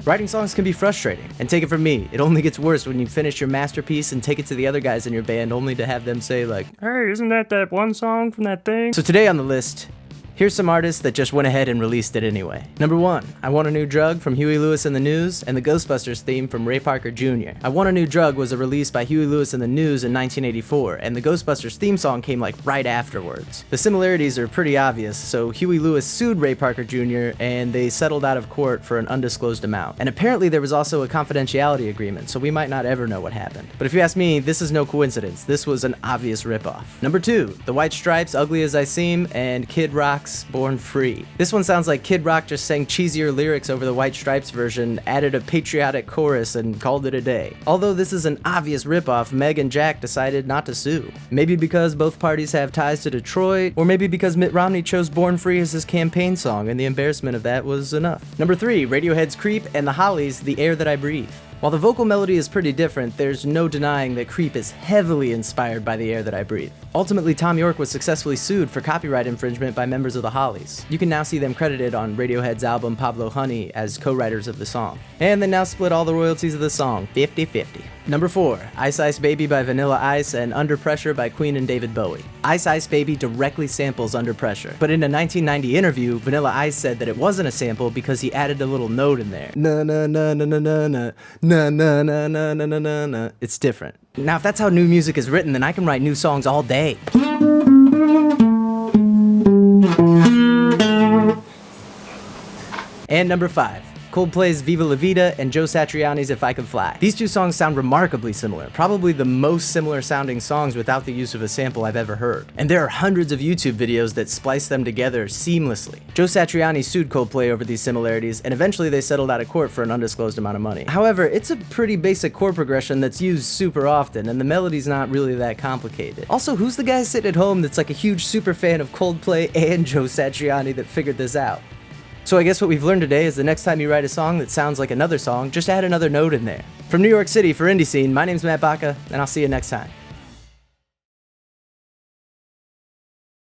Writing songs can be frustrating, and take it from me, it only gets worse when you finish your masterpiece and take it to the other guys in your band only to have them say like, "Hey, isn't that one song from that thing?" So today on the list, here's some artists that just went ahead and released it anyway. Number 1, I Want a New Drug from Huey Lewis and the News, and the Ghostbusters theme from Ray Parker Jr. I Want a New Drug was a release by Huey Lewis and the News in 1984, and the Ghostbusters theme song came like right afterwards. The similarities are pretty obvious, so Huey Lewis sued Ray Parker Jr. and they settled out of court for an undisclosed amount. And apparently there was also a confidentiality agreement, so we might not ever know what happened. But if you ask me, this is no coincidence. This was an obvious ripoff. Number 2, The White Stripes, Ugly as I Seem, and Kid Rock's Born Free. This one sounds like Kid Rock just sang cheesier lyrics over the White Stripes version, added a patriotic chorus, and called it a day. Although this is an obvious ripoff, Meg and Jack decided not to sue. Maybe because both parties have ties to Detroit, or maybe because Mitt Romney chose Born Free as his campaign song and the embarrassment of that was enough. Number 3, Radiohead's Creep and the Hollies' The Air That I Breathe. While the vocal melody is pretty different, there's no denying that Creep is heavily inspired by The Air That I Breathe. Ultimately, Tom York was successfully sued for copyright infringement by members of the Hollies. You can now see them credited on Radiohead's album Pablo Honey as co-writers of the song. And they now split all the royalties of the song, 50-50. Number 4, Ice Ice Baby by Vanilla Ice and Under Pressure by Queen and David Bowie. Ice Ice Baby directly samples Under Pressure, but in a 1990 interview, Vanilla Ice said that it wasn't a sample because he added a little note in there. Na na na na na na na na na na na na na na na. It's different. Now if that's how new music is written, then I can write new songs all day. And number 5, Coldplay's Viva La Vida and Joe Satriani's If I Could Fly. These two songs sound remarkably similar, probably the most similar sounding songs without the use of a sample I've ever heard. And there are hundreds of YouTube videos that splice them together seamlessly. Joe Satriani sued Coldplay over these similarities, and eventually they settled out of court for an undisclosed amount of money. However, it's a pretty basic chord progression that's used super often, and the melody's not really that complicated. Also, who's the guy sitting at home that's like a huge super fan of Coldplay and Joe Satriani that figured this out? So I guess what we've learned today is the next time you write a song that sounds like another song, just add another note in there. From New York City for Indie Scene, my name's Matt Baca, and I'll see you next time.